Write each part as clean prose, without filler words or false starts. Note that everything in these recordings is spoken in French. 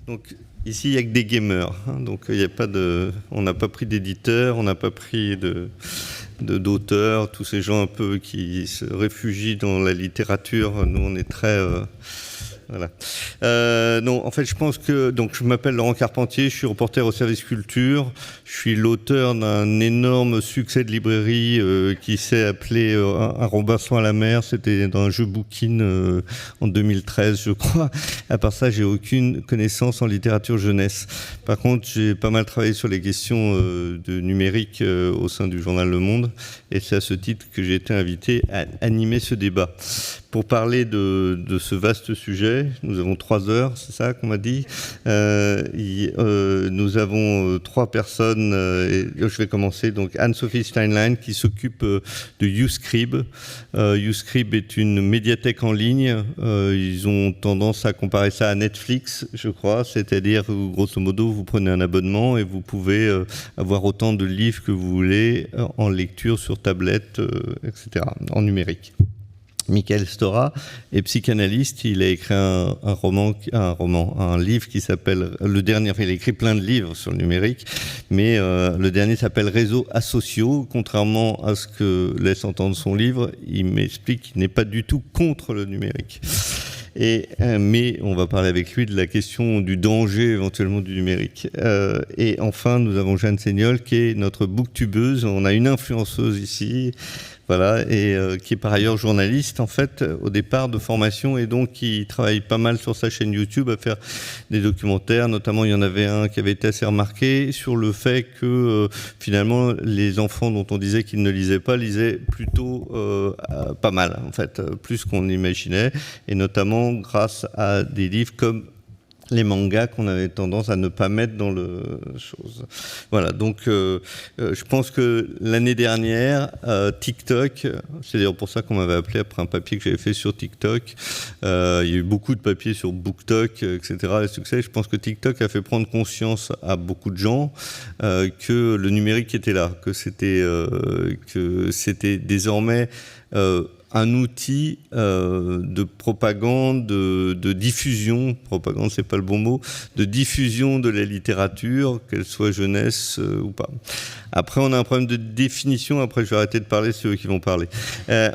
Donc ici, il n'y a que des gamers. Donc il y a pas de, on n'a pas pris d'éditeurs, on n'a pas pris d'auteurs, tous ces gens un peu qui se réfugient dans la littérature. Nous, on est très... voilà. Non, en fait, je pense que... Donc, je m'appelle Laurent Carpentier, je suis reporter au service culture. Je suis l'auteur d'un énorme succès de librairie qui s'est appelé Un Robinson à la mer. C'était dans un jeu Bookin en 2013, je crois. À part ça, j'ai aucune connaissance en littérature jeunesse. Par contre, j'ai pas mal travaillé sur les questions de numérique au sein du journal Le Monde. Et c'est à ce titre que j'ai été invité à animer ce débat. Pour parler de ce vaste sujet, nous avons 3 heures, c'est ça qu'on m'a dit. Nous avons 3 personnes. Et je vais commencer. Donc Anne-Sophie Steinlein qui s'occupe de YouScribe. YouScribe est une médiathèque en ligne. Ils ont tendance à comparer ça à Netflix, je crois. C'est-à-dire, grosso modo, vous prenez un abonnement et vous pouvez avoir autant de livres que vous voulez en lecture sur tablette, etc., en numérique. Michael Stora est psychanalyste. Il a écrit un livre qui s'appelle le dernier. Enfin, il a écrit plein de livres sur le numérique, mais le dernier s'appelle Réseaux asociaux. Contrairement à ce que laisse entendre son livre, il m'explique qu'il n'est pas du tout contre le numérique. Mais on va parler avec lui de la question du danger éventuellement du numérique. Et enfin, nous avons Jeanne Seignol qui est notre booktubeuse. On a une influenceuse ici. Voilà, et qui est par ailleurs journaliste, en fait, au départ de formation, et donc qui travaille pas mal sur sa chaîne YouTube à faire des documentaires. Notamment, il y en avait un qui avait été assez remarqué sur le fait que, finalement, les enfants dont on disait qu'ils ne lisaient pas, lisaient plutôt pas mal, en fait, plus qu'on imaginait, et notamment grâce à des livres comme les mangas qu'on avait tendance à ne pas mettre dans le chose. Voilà, donc je pense que l'année dernière, TikTok, c'est d'ailleurs pour ça qu'on m'avait appelé après un papier que j'avais fait sur TikTok, il y a eu beaucoup de papiers sur BookTok, etc., les succès. Je pense que TikTok a fait prendre conscience à beaucoup de gens que le numérique était là, que c'était désormais... un outil de propagande, de diffusion, propagande c'est pas le bon mot, de diffusion de la littérature, qu'elle soit jeunesse ou pas. Après, on a un problème de définition, après je vais arrêter de parler, c'est eux qui vont parler.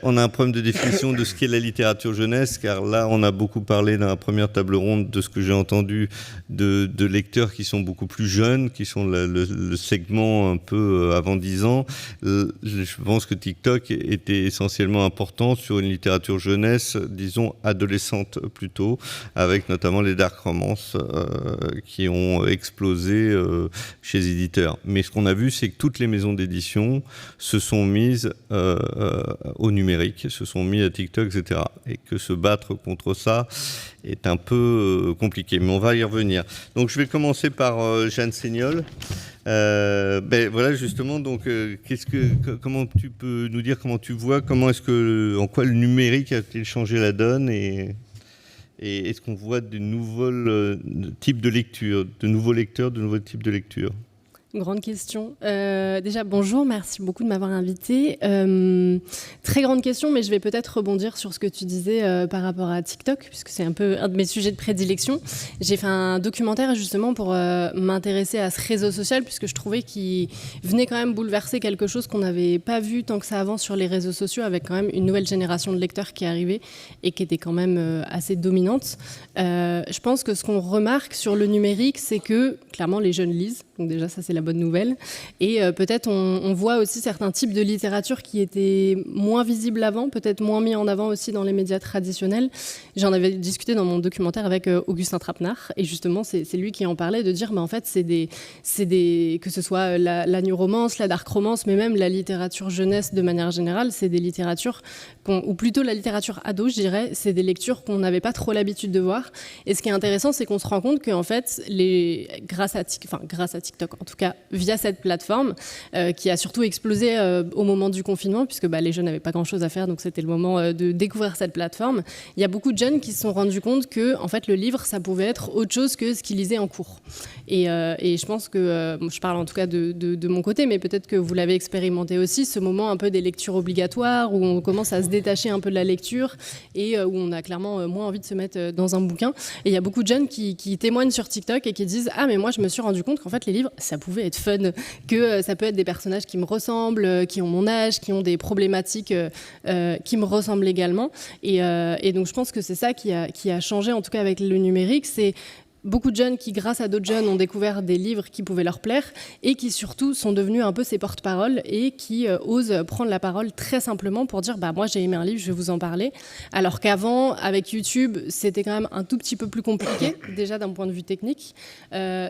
On a un problème de définition de ce qu'est la littérature jeunesse, car là, on a beaucoup parlé dans la première table ronde de ce que j'ai entendu de lecteurs qui sont beaucoup plus jeunes, qui sont le segment un peu avant 10 ans. Je pense que TikTok était essentiellement important sur une littérature jeunesse, disons adolescente plutôt, avec notamment les dark romances qui ont explosé chez les éditeurs. Mais ce qu'on a vu, c'est que toutes les maisons d'édition se sont mises au numérique, se sont mises à TikTok, etc. Et que se battre contre ça est un peu compliqué. Mais on va y revenir. Donc je vais commencer par Jeanne Seignol. Voilà justement, donc comment tu peux nous dire comment tu vois, en quoi le numérique a-t-il changé la donne, et est-ce qu'on voit de nouveaux types de lecture, de nouveaux lecteurs, de nouveaux types de lecture? Grande question. Déjà, bonjour, merci beaucoup de m'avoir invitée. Très grande question, mais je vais peut-être rebondir sur ce que tu disais par rapport à TikTok, puisque c'est un peu un de mes sujets de prédilection. J'ai fait un documentaire justement pour m'intéresser à ce réseau social, puisque je trouvais qu'il venait quand même bouleverser quelque chose qu'on n'avait pas vu tant que ça avance sur les réseaux sociaux, avec quand même une nouvelle génération de lecteurs qui arrivait et qui était quand même assez dominante. Je pense que ce qu'on remarque sur le numérique, c'est que clairement les jeunes lisent. Donc déjà, ça, c'est la bonne nouvelle. Et peut-être on voit aussi certains types de littérature qui étaient moins visibles avant, peut-être moins mis en avant aussi dans les médias traditionnels. J'en avais discuté dans mon documentaire avec Augustin Trapenard. Et justement, c'est lui qui en parlait, de dire, en fait, c'est des que ce soit la new romance, la dark romance, mais même la littérature jeunesse de manière générale, c'est des littératures, ou plutôt la littérature ado, je dirais, c'est des lectures qu'on n'avait pas trop l'habitude de voir. Et ce qui est intéressant, c'est qu'on se rend compte qu'en fait, grâce à TikTok, en tout cas, via cette plateforme qui a surtout explosé au moment du confinement, puisque les jeunes n'avaient pas grand-chose à faire, donc c'était le moment de découvrir cette plateforme. Il y a beaucoup de jeunes qui se sont rendus compte que en fait, le livre, ça pouvait être autre chose que ce qu'ils lisaient en cours. Et je pense que, je parle en tout cas de mon côté, mais peut-être que vous l'avez expérimenté aussi, ce moment un peu des lectures obligatoires, où on commence à se détacher un peu de la lecture et où on a clairement moins envie de se mettre dans un bouquin. Et il y a beaucoup de jeunes qui témoignent sur TikTok et qui disent « Ah, mais moi, je me suis rendu compte qu'en fait, les livres, ça pouvait être fun, que ça peut être des personnages qui me ressemblent, qui ont mon âge, qui ont des problématiques qui me ressemblent également. » Et donc, je pense que c'est ça qui a changé, en tout cas avec le numérique, c'est beaucoup de jeunes qui, grâce à d'autres jeunes, ont découvert des livres qui pouvaient leur plaire et qui, surtout, sont devenus un peu ces porte-paroles et qui osent prendre la parole très simplement pour dire « moi, j'ai aimé un livre, je vais vous en parler ». Alors qu'avant, avec YouTube, c'était quand même un tout petit peu plus compliqué, déjà d'un point de vue technique.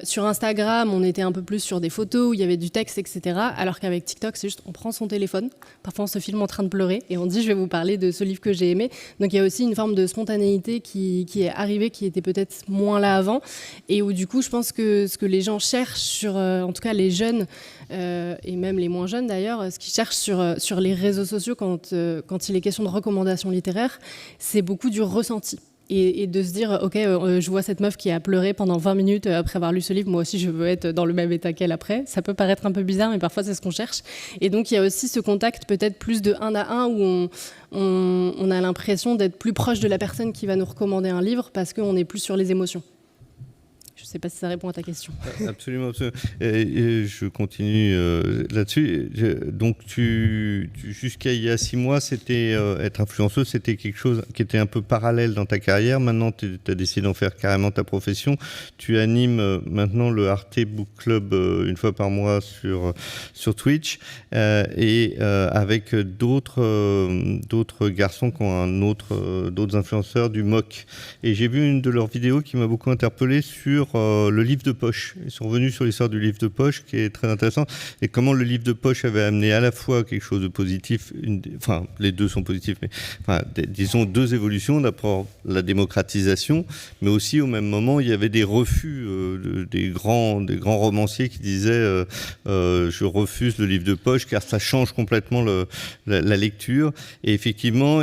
Sur Instagram, on était un peu plus sur des photos où il y avait du texte, etc. Alors qu'avec TikTok, c'est juste on prend son téléphone, parfois on se filme en train de pleurer et on dit « je vais vous parler de ce livre que j'ai aimé ». Donc il y a aussi une forme de spontanéité qui est arrivée, qui était peut-être moins là avant. Et où du coup je pense que ce que les gens cherchent en tout cas les jeunes et même les moins jeunes d'ailleurs, ce qu'ils cherchent sur les réseaux sociaux quand il est question de recommandations littéraires, c'est beaucoup du ressenti. Et de se dire, ok, je vois cette meuf qui a pleuré pendant 20 minutes après avoir lu ce livre, moi aussi je veux être dans le même état qu'elle après. Ça peut paraître un peu bizarre, mais parfois c'est ce qu'on cherche. Et donc il y a aussi ce contact peut-être plus de 1 à 1 où on a l'impression d'être plus proche de la personne qui va nous recommander un livre parce qu'on est plus sur les émotions. Je ne sais pas si ça répond à ta question. Absolument, absolument. Et je continue là-dessus. Donc, jusqu'à il y a 6 mois, être influenceuse, c'était quelque chose qui était un peu parallèle dans ta carrière. Maintenant, tu as décidé d'en faire carrément ta profession. Tu animes maintenant le Arte Book Club une fois par mois sur Twitch et avec d'autres garçons qui ont d'autres influenceurs du MOOC. Et j'ai vu une de leurs vidéos qui m'a beaucoup interpellé sur le livre de poche. Ils sont revenus sur l'histoire du livre de poche qui est très intéressant et comment le livre de poche avait amené à la fois quelque chose de positif, les deux sont positifs, mais disons 2 évolutions. D'abord la démocratisation, mais aussi au même moment il y avait des refus des grands romanciers qui disaient je refuse le livre de poche car ça change complètement la lecture. Et effectivement,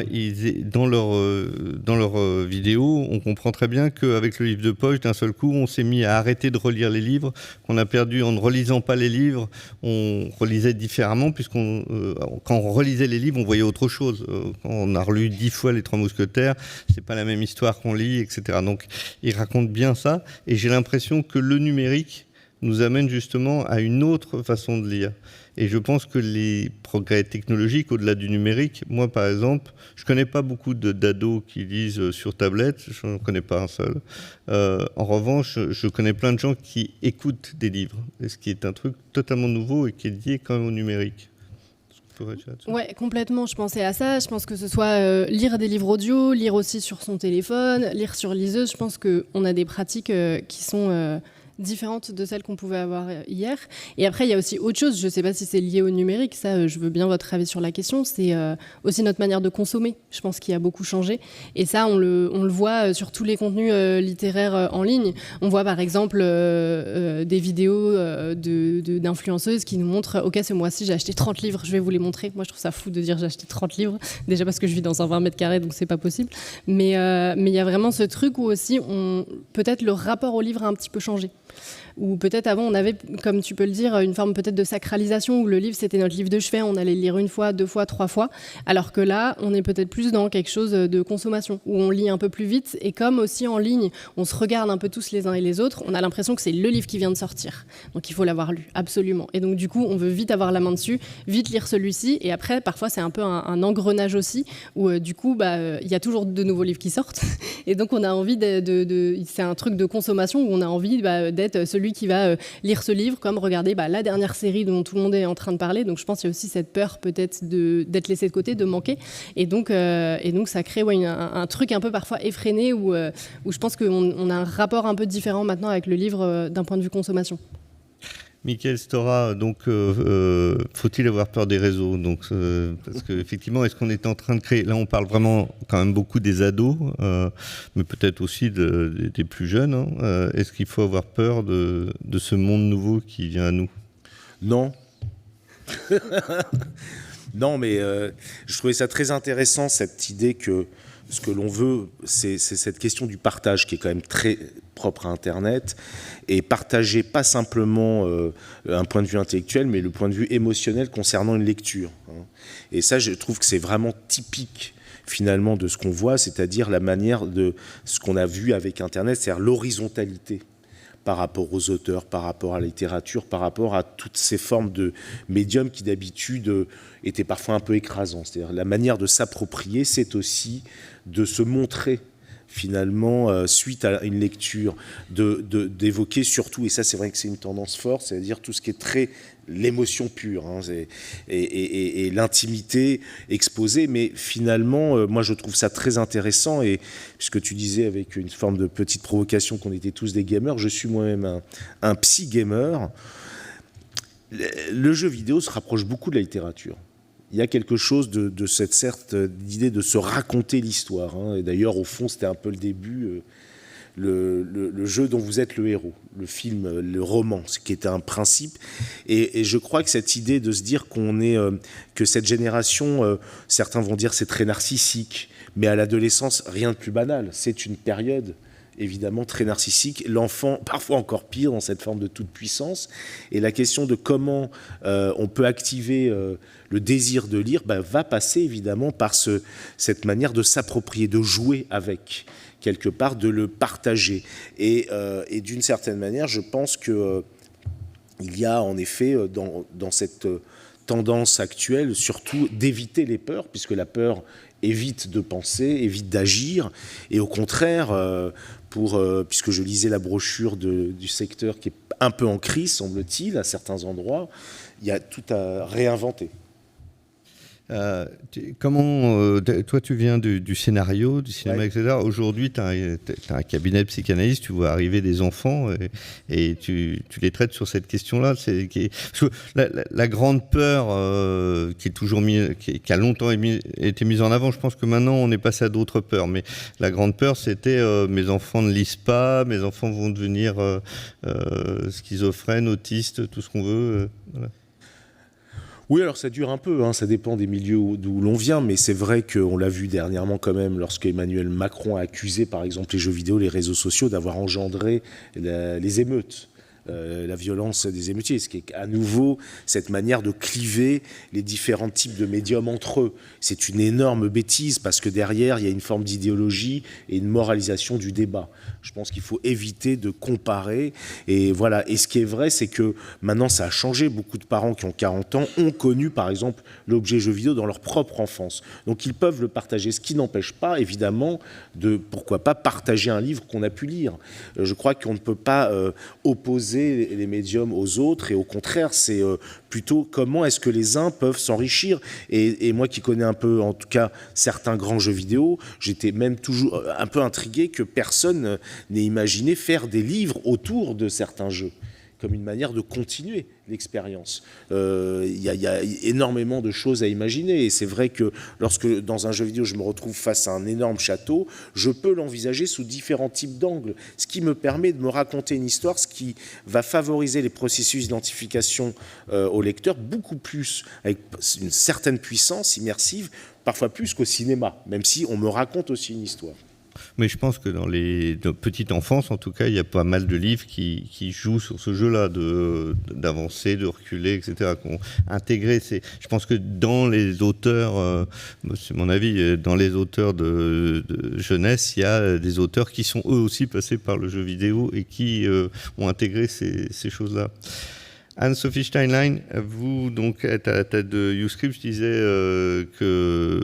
dans leur vidéo, on comprend très bien qu'avec le livre de poche, d'un seul coup, on s'est mis à arrêter de relire les livres, qu'on a perdu en ne relisant pas les livres, on relisait différemment, quand on relisait les livres, on voyait autre chose. Quand on a relu 10 fois Les 3 Mousquetaires, c'est pas la même histoire qu'on lit, etc. Donc, il raconte bien ça, et j'ai l'impression que le numérique nous amène justement à une autre façon de lire. Et je pense que les progrès technologiques, au-delà du numérique, moi par exemple, je ne connais pas beaucoup d'ados qui lisent sur tablette, je n'en connais pas un seul. En revanche, je connais plein de gens qui écoutent des livres, ce qui est un truc totalement nouveau et qui est lié quand même au numérique. Oui, complètement, je pensais à ça. Je pense que ce soit lire des livres audio, lire aussi sur son téléphone, lire sur liseuse, je pense qu'on a des pratiques qui sont différentes de celles qu'on pouvait avoir hier. Et après, il y a aussi autre chose, je ne sais pas si c'est lié au numérique, ça, je veux bien votre avis sur la question, c'est aussi notre manière de consommer, je pense qu'il a beaucoup changé. Et ça, on le voit sur tous les contenus littéraires en ligne. On voit par exemple des vidéos d'influenceuses qui nous montrent « Ok, ce mois-ci, j'ai acheté 30 livres, je vais vous les montrer ». Moi, je trouve ça fou de dire « J'ai acheté 30 livres », déjà parce que je vis dans un 20 mètres carrés, donc c'est pas possible. Mais il y a vraiment ce truc où aussi, peut-être le rapport au livre a un petit peu changé. Ou peut-être avant on avait, comme tu peux le dire, une forme peut-être de sacralisation où le livre c'était notre livre de chevet, on allait le lire 1 fois, 2 fois, 3 fois, alors que là on est peut-être plus dans quelque chose de consommation où on lit un peu plus vite, et comme aussi en ligne on se regarde un peu tous les uns et les autres, on a l'impression que c'est le livre qui vient de sortir, donc il faut l'avoir lu, absolument. Et donc du coup on veut vite avoir la main dessus, vite lire celui-ci, et après parfois c'est un peu un engrenage aussi où du coup il y a toujours de nouveaux livres qui sortent et donc on a envie c'est un truc de consommation où on a envie d'être celui qui va lire ce livre, comme regarder la dernière série dont tout le monde est en train de parler. Donc je pense qu'il y a aussi cette peur peut-être d'être laissé de côté, de manquer. Et donc ça crée un truc un peu parfois effréné où je pense qu'on a un rapport un peu différent maintenant avec le livre d'un point de vue consommation. Michael Stora, donc faut-il avoir peur des réseaux? Donc, parce qu'effectivement, est-ce qu'on est en train de créer... Là, on parle vraiment quand même beaucoup des ados, mais peut-être aussi des plus jeunes. Est-ce qu'il faut avoir peur de ce monde nouveau qui vient à nous? Non. Non, mais je trouvais ça très intéressant, cette idée que ce que l'on veut, c'est cette question du partage qui est quand même très propre à Internet, et partager pas simplement un point de vue intellectuel, mais le point de vue émotionnel concernant une lecture. Et ça, je trouve que c'est vraiment typique finalement de ce qu'on voit, c'est-à-dire la manière de ce qu'on a vu avec Internet, c'est-à-dire l'horizontalité par rapport aux auteurs, par rapport à la littérature, par rapport à toutes ces formes de médiums qui d'habitude étaient parfois un peu écrasants. C'est-à-dire la manière de s'approprier, c'est aussi de se montrer finalement suite à une lecture, d'évoquer surtout, et ça c'est vrai que c'est une tendance forte, c'est-à-dire tout ce qui est très l'émotion pure et l'intimité exposée, mais finalement moi je trouve ça très intéressant, et puisque tu disais avec une forme de petite provocation qu'on était tous des gamers, je suis moi-même un psy gamer. Le jeu vidéo se rapproche beaucoup de la littérature. Il y a quelque chose de cette d'idée de se raconter l'histoire. Et d'ailleurs, au fond, c'était un peu le début, le jeu dont vous êtes le héros, le film, le roman, ce qui était un principe. Et je crois que cette idée de se dire que cette génération, certains vont dire c'est très narcissique, mais à l'adolescence, rien de plus banal. C'est une période évidemment très narcissique, l'enfant parfois encore pire dans cette forme de toute puissance, et la question de comment on peut activer le désir de lire va passer évidemment par cette manière de s'approprier, de jouer avec, quelque part, de le partager, et d'une certaine manière je pense que il y a en effet dans cette tendance actuelle surtout d'éviter les peurs, puisque la peur évite de penser, évite d'agir, et au contraire, puisque je lisais la brochure du secteur qui est un peu en crise, semble-t-il, à certains endroits, il y a tout à réinventer. Toi, tu viens du scénario, du cinéma, ouais, etc. Aujourd'hui, tu as un cabinet de psychanalyste, tu vois arriver des enfants et tu les traites sur cette question-là. La grande peur qui a longtemps été mise en avant, je pense que maintenant on est passé à d'autres peurs, mais la grande peur c'était mes enfants ne lisent pas, mes enfants vont devenir schizophrènes, autistes, tout ce qu'on veut. Voilà. Oui, alors ça dure un peu, ça dépend des milieux d'où l'on vient, mais c'est vrai qu'on l'a vu dernièrement quand même, lorsque Emmanuel Macron a accusé par exemple les jeux vidéo, les réseaux sociaux d'avoir engendré les émeutes. La violence des émeutiers, ce qui est à nouveau cette manière de cliver les différents types de médiums entre eux. C'est une énorme bêtise, parce que derrière, il y a une forme d'idéologie et une moralisation du débat. Je pense qu'il faut éviter de comparer. Et voilà. Et ce qui est vrai, c'est que maintenant, ça a changé. Beaucoup de parents qui ont 40 ans ont connu, par exemple, l'objet jeu vidéo dans leur propre enfance. Donc, ils peuvent le partager, ce qui n'empêche pas, évidemment, de, pourquoi pas, partager un livre qu'on a pu lire. Je crois qu'on ne peut pas opposer les médiums aux autres, et au contraire, c'est plutôt comment est-ce que les uns peuvent s'enrichir. Et moi qui connais un peu, en tout cas, certains grands jeux vidéo, j'étais même toujours un peu intrigué que personne n'ait imaginé faire des livres autour de certains jeux, comme une manière de continuer l'expérience. Il y a énormément de choses à imaginer, et c'est vrai que lorsque dans un jeu vidéo je me retrouve face à un énorme château, je peux l'envisager sous différents types d'angles, ce qui me permet de me raconter une histoire, ce qui va favoriser les processus d'identification au lecteur beaucoup plus, avec une certaine puissance immersive, parfois plus qu'au cinéma, même si on me raconte aussi une histoire. Mais je pense que dans petite enfance, en tout cas, il y a pas mal de livres qui jouent sur ce jeu-là, d'avancer, de reculer, etc. Je pense que dans les auteurs, c'est mon avis, dans les auteurs de jeunesse, il y a des auteurs qui sont eux aussi passés par le jeu vidéo et qui ont intégré ces choses-là. Anne-Sophie Steinlein, vous, donc, à la tête de YouScript, je disais que,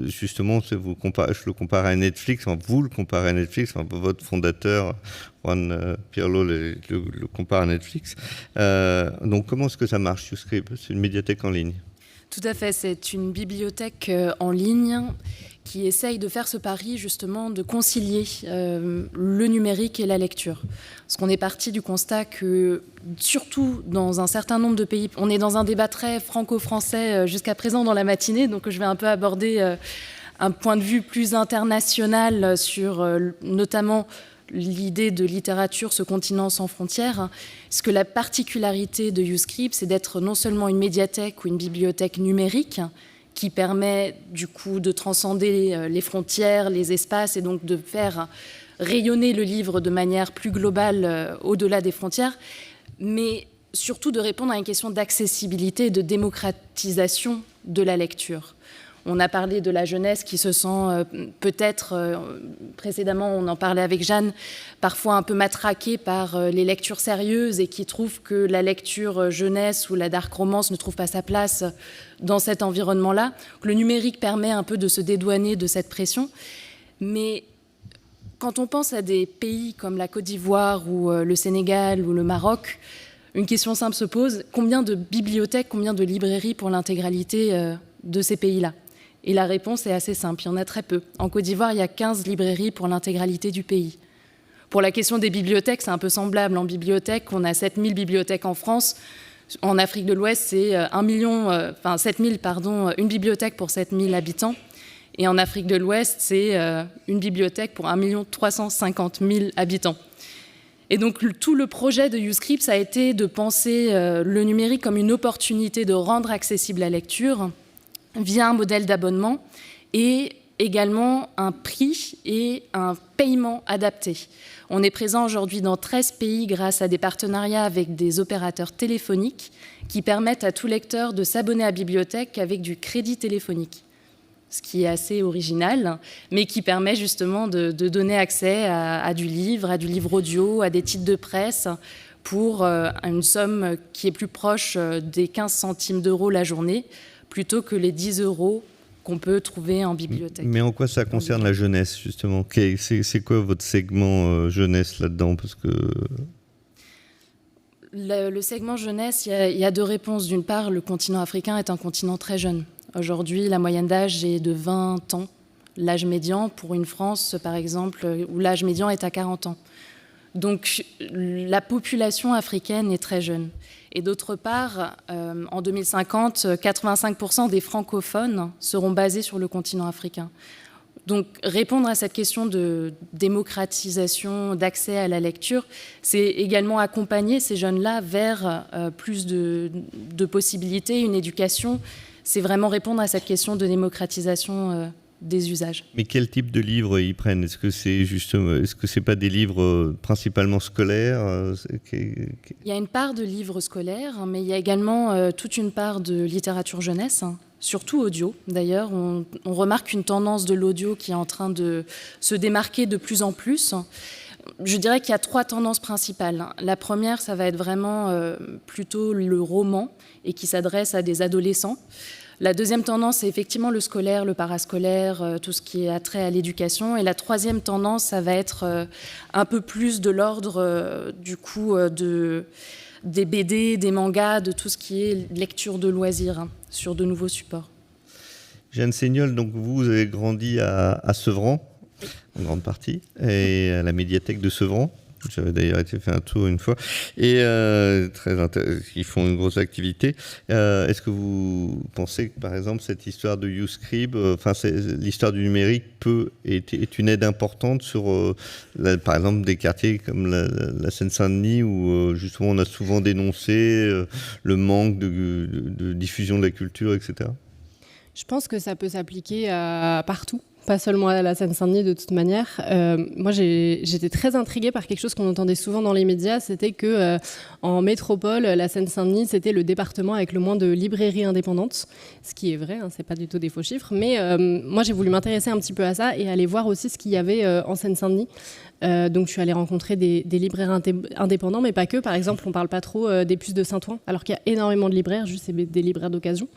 justement, je le compare à Netflix, vous le comparez à Netflix, votre fondateur, Juan Pirlo, le compare à Netflix. Donc, comment est-ce que ça marche, YouScript? C'est une médiathèque en ligne. Tout à fait, c'est une bibliothèque en ligne qui essaye de faire ce pari justement de concilier le numérique et la lecture. Parce qu'on est parti du constat que, surtout dans un certain nombre de pays, on est dans un débat très franco-français jusqu'à présent dans la matinée, donc je vais un peu aborder un point de vue plus international sur notamment l'idée de littérature, ce continent sans frontières, parce que la particularité de YouScribe, c'est d'être non seulement une médiathèque ou une bibliothèque numérique, qui permet du coup de transcender les frontières, les espaces, et donc de faire rayonner le livre de manière plus globale au-delà des frontières, mais surtout de répondre à une question d'accessibilité et de démocratisation de la lecture. On a parlé de la jeunesse qui se sent peut-être, précédemment on en parlait avec Jeanne, parfois un peu matraquée par les lectures sérieuses et qui trouve que la lecture jeunesse ou la dark romance ne trouve pas sa place dans cet environnement-là. Le numérique permet un peu de se dédouaner de cette pression. Mais quand on pense à des pays comme la Côte d'Ivoire ou le Sénégal ou le Maroc, une question simple se pose, combien de bibliothèques, combien de librairies pour l'intégralité de ces pays-là ? Et la réponse est assez simple, il y en a très peu. En Côte d'Ivoire, il y a 15 librairies pour l'intégralité du pays. Pour la question des bibliothèques, c'est un peu semblable. En bibliothèque, on a 7000 bibliothèques en France. En Afrique de l'Ouest, c'est une bibliothèque pour 7000 habitants. Et en Afrique de l'Ouest, c'est une bibliothèque pour 1 350 000 habitants. Et donc, tout le projet de YouScribe, ça a été de penser le numérique comme une opportunité de rendre accessible la lecture via un modèle d'abonnement et également un prix et un paiement adapté. On est présent aujourd'hui dans 13 pays grâce à des partenariats avec des opérateurs téléphoniques qui permettent à tout lecteur de s'abonner à la bibliothèque avec du crédit téléphonique, ce qui est assez original, mais qui permet justement de donner accès à du livre audio, à des titres de presse pour une somme qui est plus proche des 15 centimes d'euros la journée, plutôt que les 10 euros qu'on peut trouver en bibliothèque. Mais en quoi ça concerne la jeunesse, justement ? C'est quoi votre segment jeunesse là-dedans ? Parce que... Le segment jeunesse, il y a deux réponses. D'une part, le continent africain est un continent très jeune. Aujourd'hui, la moyenne d'âge est de 20 ans. L'âge médian, pour une France, par exemple, où l'âge médian est à 40 ans. Donc, la population africaine est très jeune. Et d'autre part, en 2050, 85% des francophones seront basés sur le continent africain. Donc, répondre à cette question de démocratisation, d'accès à la lecture, c'est également accompagner ces jeunes-là vers plus de possibilités, une éducation. C'est vraiment répondre à cette question de démocratisation des usages. Mais quel type de livres ils prennent ? Est-ce que c'est pas des livres principalement scolaires ? Il y a une part de livres scolaires, mais il y a également toute une part de littérature jeunesse, surtout audio. D'ailleurs, on remarque une tendance de l'audio qui est en train de se démarquer de plus en plus. Je dirais qu'il y a 3 tendances principales. La première, ça va être vraiment plutôt le roman et qui s'adresse à des adolescents. La deuxième tendance, c'est effectivement le scolaire, le parascolaire, tout ce qui est attrait à l'éducation. Et la troisième tendance, ça va être un peu plus de l'ordre des BD, des mangas, de tout ce qui est lecture de loisirs sur de nouveaux supports. Jeanne Seignol, donc vous avez grandi à Sevran, en grande partie, et à la médiathèque de Sevran. J'avais d'ailleurs été faire un tour une fois. Et ils font une grosse activité. Est-ce que vous pensez que, par exemple, cette histoire de YouScribe, l'histoire du numérique est une aide importante sur, par exemple, des quartiers comme la Seine-Saint-Denis où, justement, on a souvent dénoncé le manque de diffusion de la culture, etc. Je pense que ça peut s'appliquer partout. Pas seulement à la Seine-Saint-Denis de toute manière. Moi, j'étais très intriguée par quelque chose qu'on entendait souvent dans les médias, c'était que en métropole, la Seine-Saint-Denis, c'était le département avec le moins de librairies indépendantes, ce qui est vrai, c'est pas du tout des faux chiffres. Mais moi, j'ai voulu m'intéresser un petit peu à ça et aller voir aussi ce qu'il y avait en Seine-Saint-Denis. Donc, je suis allée rencontrer des libraires indépendants, mais pas que. Par exemple, on parle pas trop des Puces de Saint-Ouen, alors qu'il y a énormément de libraires, juste c'est des libraires d'occasion.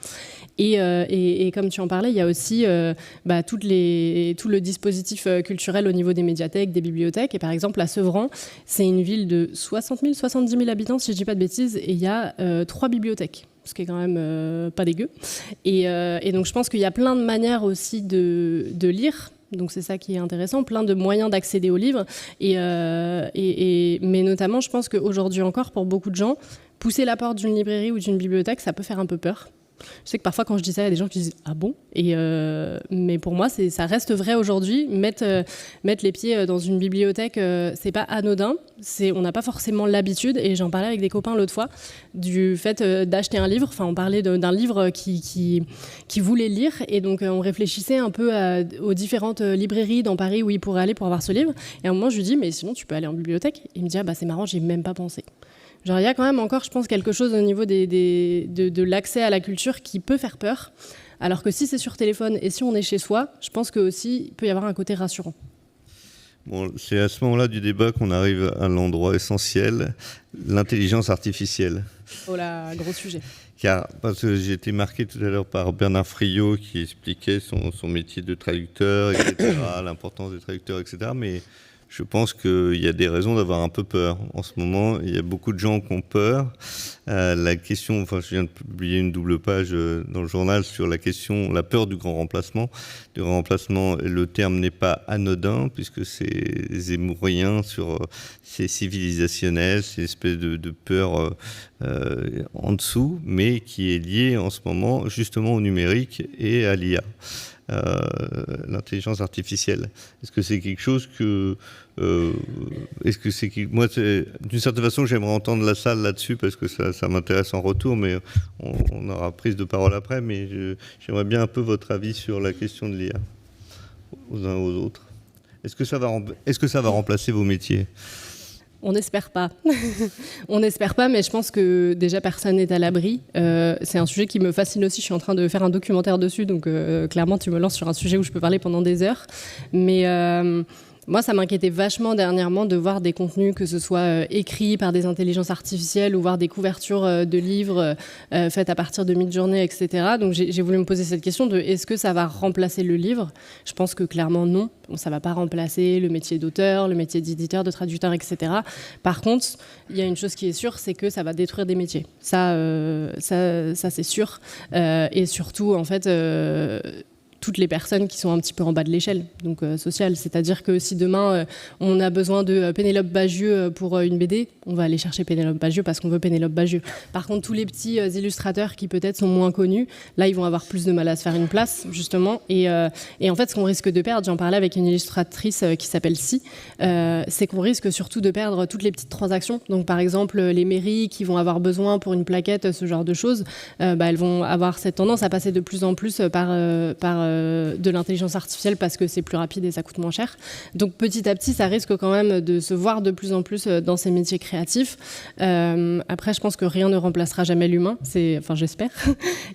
Et comme tu en parlais, il y a aussi tout le dispositif culturel au niveau des médiathèques, des bibliothèques. Et par exemple, à Sevran, c'est une ville de 60 000, 70 000 habitants, si je ne dis pas de bêtises, et il y a 3 bibliothèques, ce qui est quand même pas dégueu. Et donc, je pense qu'il y a plein de manières aussi de lire. Donc c'est ça qui est intéressant, plein de moyens d'accéder aux livres. Mais notamment, je pense qu'aujourd'hui encore, pour beaucoup de gens, pousser la porte d'une librairie ou d'une bibliothèque, ça peut faire un peu peur. Je sais que parfois quand je dis ça, il y a des gens qui disent « Ah bon ?» mais pour moi, ça reste vrai aujourd'hui. Mettre les pieds dans une bibliothèque, c'est pas anodin. On n'a pas forcément l'habitude, et j'en parlais avec des copains l'autre fois, du fait d'acheter un livre. Enfin, on parlait d'un livre qui voulait lire, et donc on réfléchissait un peu aux différentes librairies dans Paris où il pourrait aller pour avoir ce livre. Et à un moment, je lui dis « Mais sinon, tu peux aller en bibliothèque ?» Il me dit « Ah bah c'est marrant, j'y ai même pas pensé. » Genre, il y a quand même encore, je pense, quelque chose au niveau de l'accès à la culture qui peut faire peur. Alors que si c'est sur téléphone et si on est chez soi, je pense qu'il peut y avoir un côté rassurant. Bon, c'est à ce moment-là du débat qu'on arrive à l'endroit essentiel, l'intelligence artificielle. Oh là, gros sujet. Car, parce que j'ai été marqué tout à l'heure par Bernard Friot qui expliquait son métier de traducteur, etc., l'importance des traducteurs, etc., mais je pense qu'il y a des raisons d'avoir un peu peur. En ce moment, il y a beaucoup de gens qui ont peur. La question, enfin, je viens de publier une double page dans le journal sur la question, la peur du grand remplacement. Du grand remplacement, le terme n'est pas anodin puisque c'est zémourien, c'est civilisationnel, c'est une espèce de peur en dessous, mais qui est liée en ce moment justement au numérique et à l'IA. L'intelligence artificielle. Est-ce que c'est quelque chose que... moi, d'une certaine façon, j'aimerais entendre la salle là-dessus parce que ça m'intéresse en retour, mais on aura prise de parole après, mais j'aimerais bien un peu votre avis sur la question de l'IA, aux uns aux autres. Est-ce que ça va remplacer vos métiers ? On n'espère pas. On n'espère pas, mais je pense que déjà personne n'est à l'abri. C'est un sujet qui me fascine aussi. Je suis en train de faire un documentaire dessus, donc clairement tu me lances sur un sujet où je peux parler pendant des heures. Mais moi, ça m'inquiétait vachement dernièrement de voir des contenus, que ce soit écrits par des intelligences artificielles ou voir des couvertures de livres faites à partir de mid-journée, etc. Donc j'ai voulu me poser cette question de est-ce que ça va remplacer le livre ? Je pense que clairement non. Bon, ça ne va pas remplacer le métier d'auteur, le métier d'éditeur, de traducteur, etc. Par contre, il y a une chose qui est sûre, c'est que ça va détruire des métiers. Ça c'est sûr. Et surtout, en fait... toutes les personnes qui sont un petit peu en bas de l'échelle, donc sociale. C'est-à-dire que si demain, on a besoin de Pénélope Bagieux pour une BD, on va aller chercher Pénélope Bagieux parce qu'on veut Pénélope Bagieux. Par contre, tous les petits illustrateurs qui peut-être sont moins connus, là, ils vont avoir plus de mal à se faire une place, justement. Et en fait, ce qu'on risque de perdre, j'en parlais avec une illustratrice qui s'appelle Si, c'est qu'on risque surtout de perdre toutes les petites transactions. Donc, par exemple, les mairies qui vont avoir besoin pour une plaquette, ce genre de choses, elles vont avoir cette tendance à passer de plus en plus par de l'intelligence artificielle parce que c'est plus rapide et ça coûte moins cher. Donc petit à petit, ça risque quand même de se voir de plus en plus dans ces métiers créatifs. Après, je pense que rien ne remplacera jamais l'humain, enfin j'espère.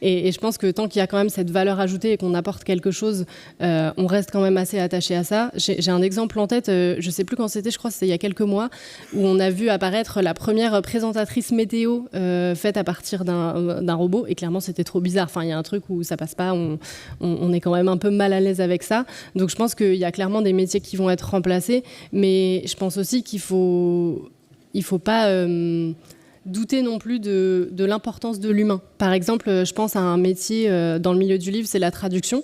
Et je pense que tant qu'il y a quand même cette valeur ajoutée et qu'on apporte quelque chose, on reste quand même assez attaché à ça. J'ai un exemple en tête, je sais plus quand c'était, je crois que c'était il y a quelques mois, où on a vu apparaître la première présentatrice météo faite à partir d'un robot, et clairement c'était trop bizarre. Enfin, il y a un truc où ça passe pas, on est quand même un peu mal à l'aise avec ça. Donc je pense qu'il y a clairement des métiers qui vont être remplacés, mais je pense aussi qu'il faut pas douter non plus de l'importance de l'humain. Par exemple, je pense à un métier dans le milieu du livre, c'est la traduction.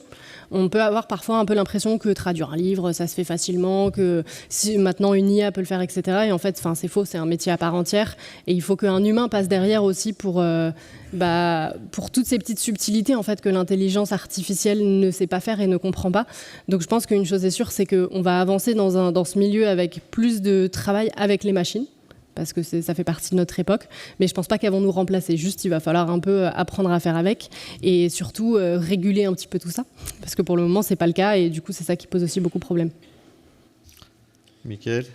On peut avoir parfois un peu l'impression que traduire un livre, ça se fait facilement, que si maintenant une IA peut le faire, etc. Et en fait, c'est faux, c'est un métier à part entière. Et il faut qu'un humain passe derrière aussi pour toutes ces petites subtilités en fait, que l'intelligence artificielle ne sait pas faire et ne comprend pas. Donc je pense qu'une chose est sûre, c'est qu'on va avancer dans ce milieu avec plus de travail avec les machines, parce que ça fait partie de notre époque, mais je ne pense pas qu'elles vont nous remplacer. Juste, il va falloir un peu apprendre à faire avec et surtout réguler un petit peu tout ça, parce que pour le moment, ce n'est pas le cas et du coup, c'est ça qui pose aussi beaucoup de problèmes. Mickaël ?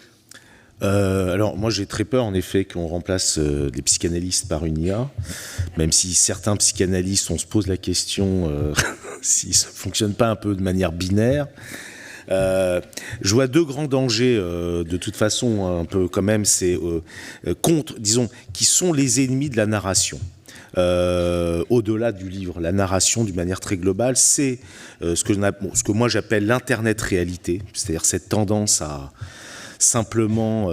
Alors moi j'ai très peur en effet qu'on remplace les psychanalystes par une IA, même si certains psychanalystes, on se pose la question si ça ne fonctionne pas un peu de manière binaire. Je vois deux grands dangers de toute façon un peu quand même, c'est qui sont les ennemis de la narration. Au-delà du livre, la narration d'une manière très globale, c'est ce que moi j'appelle l'internet réalité, c'est-à-dire cette tendance à simplement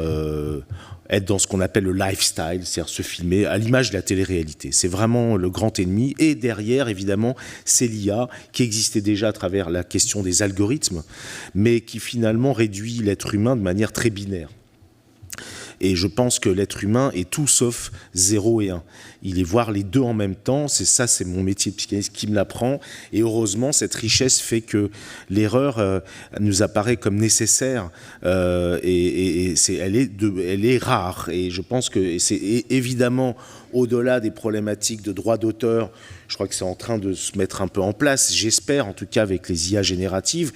être dans ce qu'on appelle le lifestyle, c'est-à-dire se filmer à l'image de la télé-réalité. C'est vraiment le grand ennemi. Et derrière, évidemment, c'est l'IA qui existait déjà à travers la question des algorithmes, mais qui finalement réduit l'être humain de manière très binaire. Et je pense que l'être humain est tout sauf 0 et 1. Il est voir les deux en même temps, c'est mon métier de psychanalyste qui me l'apprend. Et heureusement, cette richesse fait que l'erreur nous apparaît comme nécessaire elle est rare. Et je pense que c'est évidemment au-delà des problématiques de droit d'auteur. Je crois que c'est en train de se mettre un peu en place, j'espère en tout cas avec les IA génératives,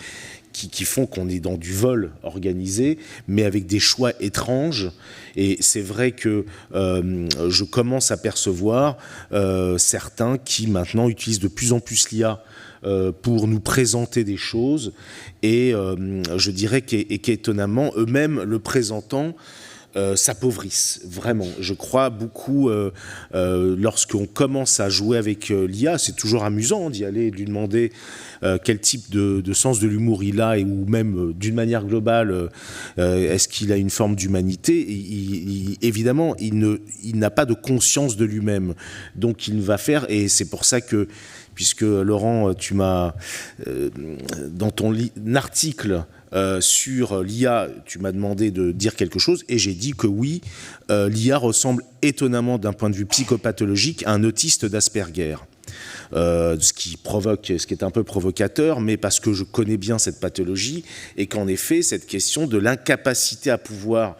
qui font qu'on est dans du vol organisé, mais avec des choix étranges. Et c'est vrai que je commence à percevoir certains qui maintenant utilisent de plus en plus l'IA pour nous présenter des choses, et je dirais qu'étonnamment, eux-mêmes le présentant, s'appauvrissent, vraiment. Je crois beaucoup, lorsqu'on commence à jouer avec l'IA, c'est toujours amusant d'y aller et de lui demander quel type de sens de l'humour il a, ou même d'une manière globale, est-ce qu'il a une forme d'humanité. Évidemment, il n'a pas de conscience de lui-même. Donc il va faire, et c'est pour ça que, puisque Laurent, tu m'as, dans ton article sur l'IA, tu m'as demandé de dire quelque chose, et j'ai dit que oui, l'IA ressemble étonnamment d'un point de vue psychopathologique à un autiste d'Asperger. Ce qui est un peu provocateur, mais parce que je connais bien cette pathologie, et qu'en effet, cette question de l'incapacité à pouvoir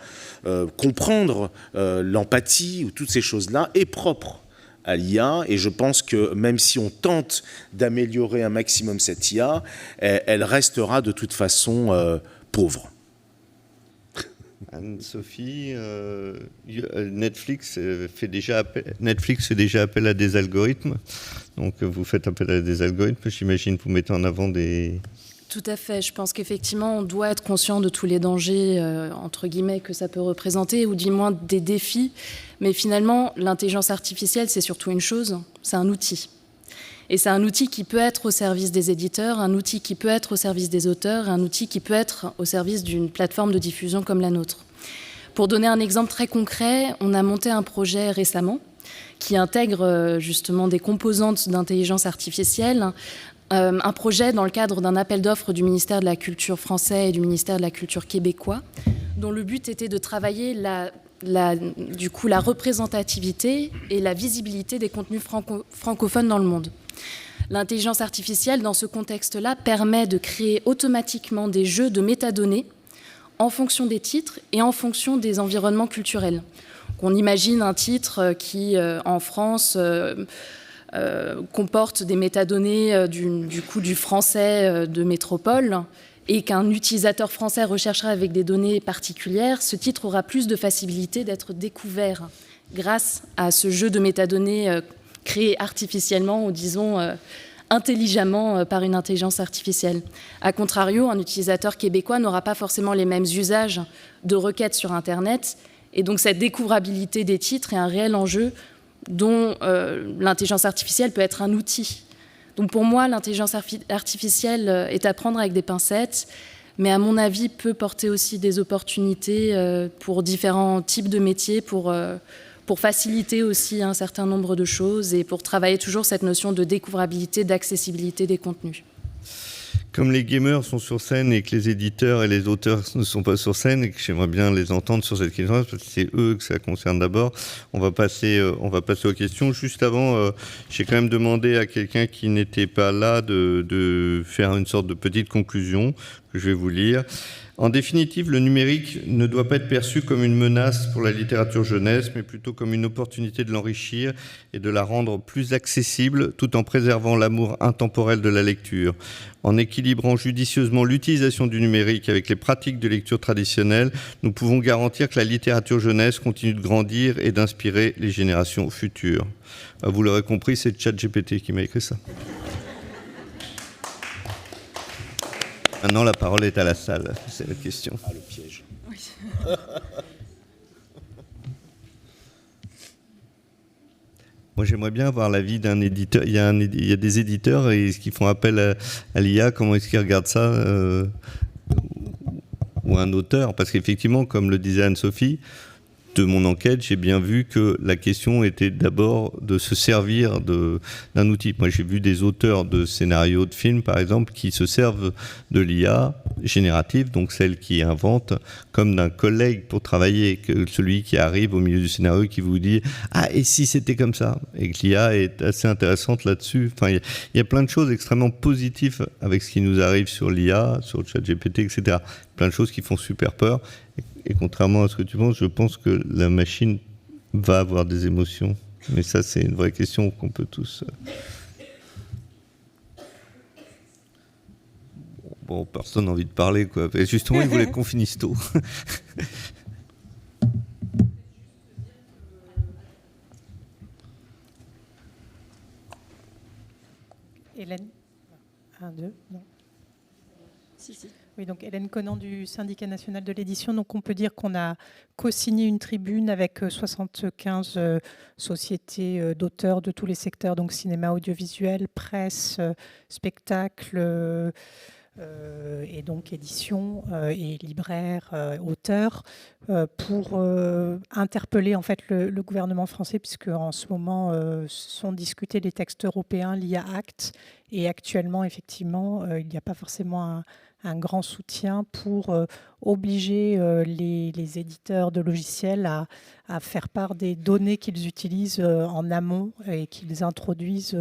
comprendre l'empathie ou toutes ces choses-là est propre à l'IA, et je pense que même si on tente d'améliorer un maximum cette IA, elle restera de toute façon pauvre. Anne-Sophie, Netflix fait déjà appel à des algorithmes, donc vous faites appel à des algorithmes, j'imagine que vous mettez en avant des... Tout à fait. Je pense qu'effectivement, on doit être conscient de tous les dangers, entre guillemets, que ça peut représenter, ou du moins des défis. Mais finalement, l'intelligence artificielle, c'est surtout une chose, c'est un outil. Et c'est un outil qui peut être au service des éditeurs, un outil qui peut être au service des auteurs, un outil qui peut être au service d'une plateforme de diffusion comme la nôtre. Pour donner un exemple très concret, on a monté un projet récemment qui intègre justement des composantes d'intelligence artificielle, un projet dans le cadre d'un appel d'offres du ministère de la Culture français et du ministère de la Culture québécois, dont le but était de travailler la représentativité et la visibilité des contenus francophones dans le monde. L'intelligence artificielle, dans ce contexte-là, permet de créer automatiquement des jeux de métadonnées en fonction des titres et en fonction des environnements culturels. On imagine un titre qui, en France, comporte des métadonnées du français de métropole, et qu'un utilisateur français recherchera avec des données particulières, ce titre aura plus de facilité d'être découvert grâce à ce jeu de métadonnées créé artificiellement, ou disons intelligemment par une intelligence artificielle. A contrario, un utilisateur québécois n'aura pas forcément les mêmes usages de requêtes sur Internet, et donc cette découvrabilité des titres est un réel enjeu dont l'intelligence artificielle peut être un outil. Donc pour moi, l'intelligence artificielle est à prendre avec des pincettes, mais à mon avis peut porter aussi des opportunités pour différents types de métiers, pour faciliter aussi un certain nombre de choses, et pour travailler toujours cette notion de découvrabilité, d'accessibilité des contenus. Comme les gamers sont sur scène et que les éditeurs et les auteurs ne sont pas sur scène, et que j'aimerais bien les entendre sur cette question, parce que c'est eux que ça concerne d'abord, on va passer aux questions. Juste avant, j'ai quand même demandé à quelqu'un qui n'était pas là de faire une sorte de petite conclusion que je vais vous lire. En définitive, le numérique ne doit pas être perçu comme une menace pour la littérature jeunesse, mais plutôt comme une opportunité de l'enrichir et de la rendre plus accessible, tout en préservant l'amour intemporel de la lecture. En équilibrant judicieusement l'utilisation du numérique avec les pratiques de lecture traditionnelles, nous pouvons garantir que la littérature jeunesse continue de grandir et d'inspirer les générations futures. Vous l'aurez compris, c'est ChatGPT qui m'a écrit ça. Maintenant, la parole est à la salle. C'est la question. Ah, le piège. Oui. Moi, j'aimerais bien avoir l'avis d'un éditeur. Il y a des éditeurs qui font appel à l'IA. Comment est-ce qu'ils regardent ça ou un auteur? Parce qu'effectivement, comme le disait Anne-Sophie, de mon enquête, j'ai bien vu que la question était d'abord de se servir d'un outil. Moi, j'ai vu des auteurs de scénarios de films, par exemple, qui se servent de l'IA générative, donc celle qui invente, comme d'un collègue pour travailler, que celui qui arrive au milieu du scénario qui vous dit « Ah, et si c'était comme ça ?» Et que l'IA est assez intéressante là-dessus. Enfin, il y a plein de choses extrêmement positives avec ce qui nous arrive sur l'IA, sur le ChatGPT, etc. Plein de choses qui font super peur. Et contrairement à ce que tu penses, je pense que la machine va avoir des émotions. Mais ça, c'est une vraie question qu'on peut tous... Bon, personne n'a envie de parler, quoi. Et justement, il voulait qu'on finisse tôt. Hélène 1, 2, non. Si. Oui, donc Hélène Conan du Syndicat national de l'édition. Donc on peut dire qu'on a co-signé une tribune avec 75 sociétés d'auteurs de tous les secteurs, donc cinéma, audiovisuel, presse, spectacle et donc édition et libraires, auteurs, pour interpeller en fait le gouvernement français, puisque en ce moment sont discutés les textes européens, l'IA Act, et actuellement effectivement il n'y a pas forcément un grand soutien pour obliger les éditeurs de logiciels à faire part des données qu'ils utilisent en amont et qu'ils introduisent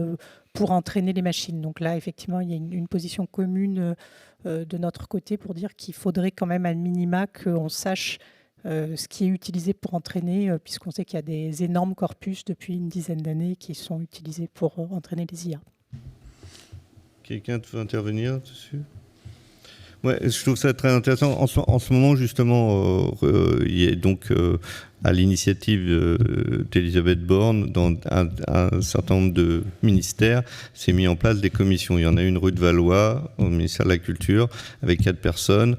pour entraîner les machines. Donc là, effectivement, il y a une position commune de notre côté pour dire qu'il faudrait quand même à minima qu'on sache ce qui est utilisé pour entraîner, puisqu'on sait qu'il y a des énormes corpus depuis une dizaine d'années qui sont utilisés pour entraîner les IA. Quelqu'un veut intervenir dessus ? Ouais, je trouve ça très intéressant. En ce moment, justement, il y a donc à l'initiative d'Elisabeth Borne, dans un certain nombre de ministères, s'est mis en place des commissions. Il y en a une rue de Valois, au ministère de la Culture, avec 4 personnes.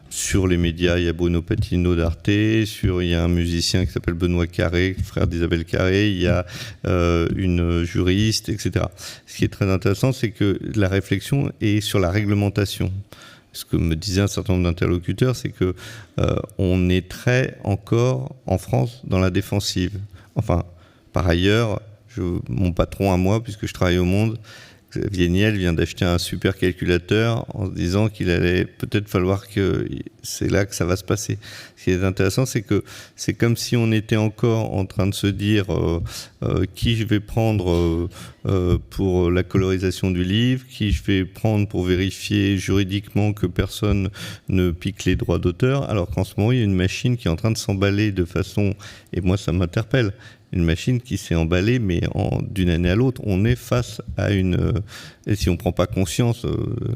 Sur les médias, il y a Bruno Patino d'Arte, il y a un musicien qui s'appelle Benoît Carré, frère d'Isabelle Carré, il y a une juriste, etc. Ce qui est très intéressant, c'est que la réflexion est sur la réglementation. Ce que me disait un certain nombre d'interlocuteurs, c'est que on est très encore en France dans la défensive. Enfin, par ailleurs, mon patron à moi, puisque je travaille au Monde, Xavier Niel vient d'acheter un super calculateur en se disant qu'il allait peut-être falloir que c'est là que ça va se passer. Ce qui est intéressant, c'est que c'est comme si on était encore en train de se dire qui je vais prendre pour la colorisation du livre, qui je vais prendre pour vérifier juridiquement que personne ne pique les droits d'auteur, alors qu'en ce moment, il y a une machine qui est en train de s'emballer de façon... Et moi, ça m'interpelle. Une machine qui s'est emballée, mais d'une année à l'autre, on est face à une... et si on ne prend pas conscience,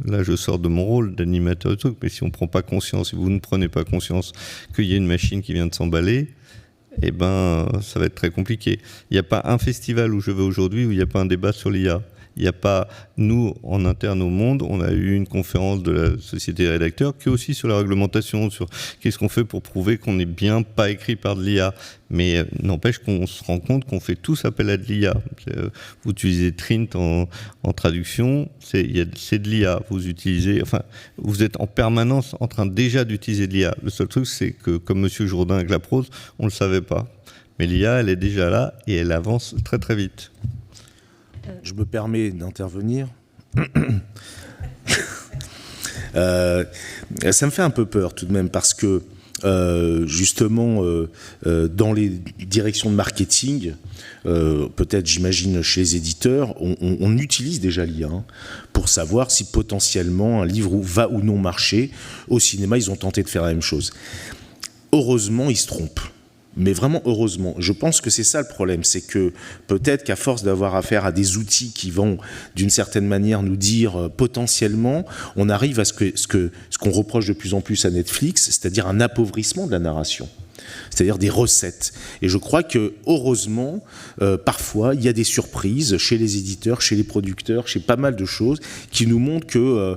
là je sors de mon rôle d'animateur et tout, mais si on ne prend pas conscience, si vous ne prenez pas conscience qu'il y a une machine qui vient de s'emballer, eh ben, ça va être très compliqué. Il n'y a pas un festival où je vais aujourd'hui où il n'y a pas un débat sur l'IA. Il n'y a pas, nous, en interne au Monde, on a eu une conférence de la Société des rédacteurs qui est aussi sur la réglementation, sur qu'est-ce qu'on fait pour prouver qu'on n'est bien pas écrit par de l'IA. Mais n'empêche qu'on se rend compte qu'on fait tous appel à de l'IA. Vous utilisez Trint en traduction, c'est de l'IA. Vous utilisez, enfin, vous êtes en permanence en train déjà d'utiliser de l'IA. Le seul truc, c'est que, comme M. Jourdain avec la prose, on ne le savait pas. Mais l'IA, elle est déjà là et elle avance très très vite. Je me permets d'intervenir. Ça me fait un peu peur tout de même parce que justement dans les directions de marketing, peut-être j'imagine chez les éditeurs, on utilise déjà l'IA pour savoir si potentiellement un livre va ou non marcher. Au cinéma, ils ont tenté de faire la même chose. Heureusement, ils se trompent. Mais vraiment, heureusement, je pense que c'est ça le problème, c'est que peut-être qu'à force d'avoir affaire à des outils qui vont, d'une certaine manière, nous dire potentiellement, on arrive à ce qu'on reproche de plus en plus à Netflix, c'est-à-dire un appauvrissement de la narration. C'est-à-dire des recettes. Et je crois que, heureusement, parfois, il y a des surprises chez les éditeurs, chez les producteurs, chez pas mal de choses, qui nous montrent que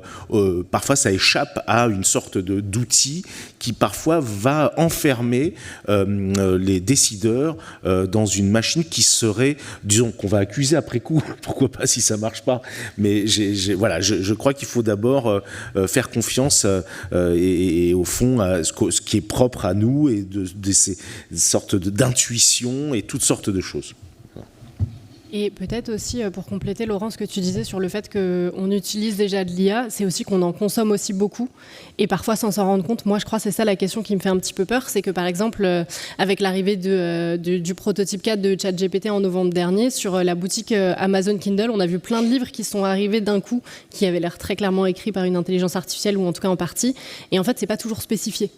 parfois ça échappe à une sorte d'outil qui parfois va enfermer les décideurs dans une machine qui serait, disons, qu'on va accuser après coup, pourquoi pas si ça marche pas. Mais voilà, je crois qu'il faut d'abord faire confiance et au fond à ce qui est propre à nous et ces sortes d'intuitions et toutes sortes de choses. Et peut-être aussi, pour compléter, Laurent, ce que tu disais sur le fait qu'on utilise déjà de l'IA, c'est aussi qu'on en consomme aussi beaucoup, et parfois sans s'en rendre compte. Moi, je crois que c'est ça la question qui me fait un petit peu peur, c'est que par exemple, avec l'arrivée du prototype 4 de ChatGPT en novembre dernier, sur la boutique Amazon Kindle, on a vu plein de livres qui sont arrivés d'un coup, qui avaient l'air très clairement écrits par une intelligence artificielle, ou en tout cas en partie, et en fait, c'est pas toujours spécifié.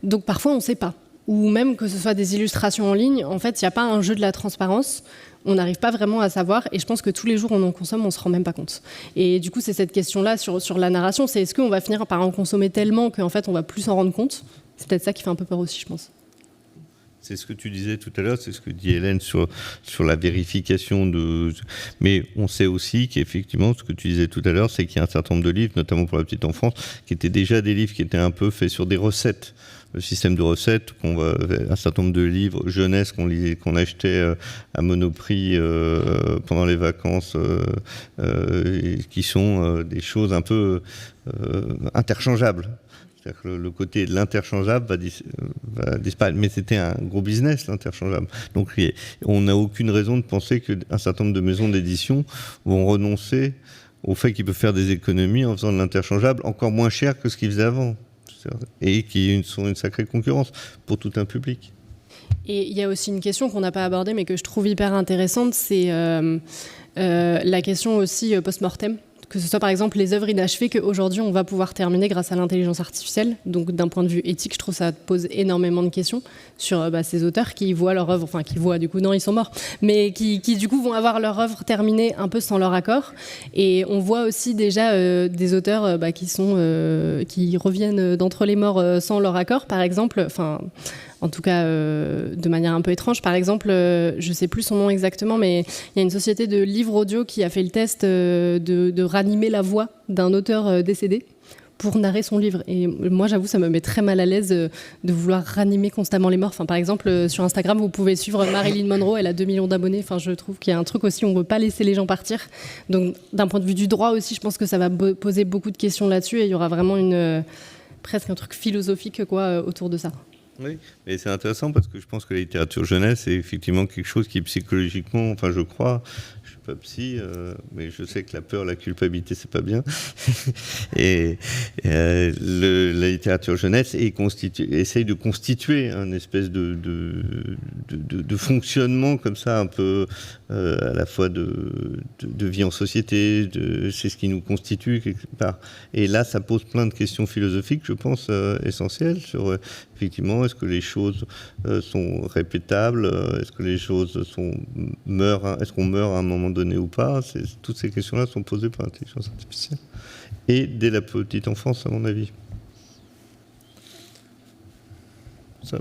Donc parfois, on ne sait pas. Ou même que ce soit des illustrations en ligne, en fait, il n'y a pas un jeu de la transparence. On n'arrive pas vraiment à savoir, et je pense que tous les jours on en consomme, on ne se rend même pas compte. Et du coup, c'est cette question-là sur la narration, c'est est-ce qu'on va finir par en consommer tellement qu'en fait on va plus s'en rendre compte? C'est peut-être ça qui fait un peu peur aussi, je pense. C'est ce que tu disais tout à l'heure, c'est ce que dit Hélène sur la vérification de... Mais on sait aussi qu'effectivement, ce que tu disais tout à l'heure, c'est qu'il y a un certain nombre de livres, notamment pour la petite enfance, qui étaient déjà des livres qui étaient un peu faits sur des recettes. Le système de recettes, un certain nombre de livres jeunesse qu'on achetait à Monoprix pendant les vacances, qui sont des choses un peu interchangeables. C'est-à-dire que le côté de l'interchangeable va disparaître. Mais c'était un gros business, l'interchangeable. Donc on n'a aucune raison de penser qu'un certain nombre de maisons d'édition vont renoncer au fait qu'ils peuvent faire des économies en faisant de l'interchangeable encore moins cher que ce qu'ils faisaient avant. Et qui sont une sacrée concurrence pour tout un public. Et il y a aussi une question qu'on n'a pas abordée, mais que je trouve hyper intéressante, c'est la question aussi post-mortem. Que ce soit par exemple les œuvres inachevées qu'aujourd'hui on va pouvoir terminer grâce à l'intelligence artificielle. Donc d'un point de vue éthique, je trouve que ça pose énormément de questions sur ces auteurs qui voient leur œuvre, enfin qui voient du coup, non ils sont morts, mais qui du coup vont avoir leur œuvre terminée un peu sans leur accord. Et on voit aussi déjà des auteurs qui reviennent d'entre les morts sans leur accord, par exemple, enfin... En tout cas, de manière un peu étrange. Par exemple, je ne sais plus son nom exactement, mais il y a une société de livres audio qui a fait le test de ranimer la voix d'un auteur décédé pour narrer son livre. Et moi, j'avoue, ça me met très mal à l'aise de vouloir ranimer constamment les morts. Enfin, par exemple, sur Instagram, vous pouvez suivre Marilyn Monroe, elle a 2 millions d'abonnés. Enfin, je trouve qu'il y a un truc aussi, on ne veut pas laisser les gens partir. Donc, d'un point de vue du droit aussi, je pense que ça va poser beaucoup de questions là-dessus et il y aura vraiment presque un truc philosophique autour de ça. Oui, mais c'est intéressant parce que je pense que la littérature jeunesse est effectivement quelque chose qui psychologiquement, enfin je crois, je suis pas psy, mais je sais que la peur, la culpabilité, c'est pas bien. Et la littérature jeunesse essaye de constituer un espèce de fonctionnement comme ça, un peu à la fois de vie en société, c'est ce qui nous constitue quelque part. Et là, ça pose plein de questions philosophiques, je pense, essentielles sur effectivement, est-ce que les choses sont répétables? Est-ce que les choses est-ce qu'on meurt à un moment donné ou pas? Toutes ces questions-là sont posées par l'intelligence artificielle. Et dès la petite enfance, à mon avis. Ça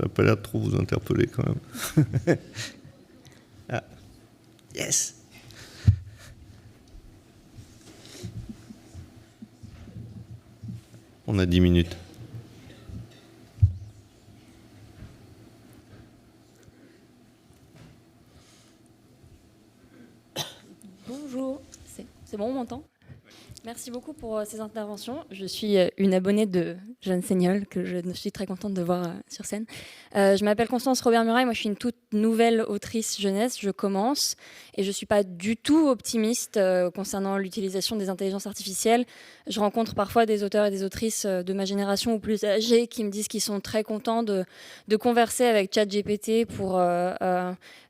n'a pas l'air de trop vous interpeller quand même. Ah. Yes. On a 10 minutes. Bonjour, c'est bon, on m'entend? Merci beaucoup pour ces interventions. Je suis une abonnée de Jeanne Seignol, que je suis très contente de voir sur scène. Je m'appelle Constance Robert-Muraille, moi je suis une toute nouvelle autrice jeunesse, je commence et je ne suis pas du tout optimiste concernant l'utilisation des intelligences artificielles. Je rencontre parfois des auteurs et des autrices de ma génération ou plus âgés qui me disent qu'ils sont très contents de converser avec ChatGPT pour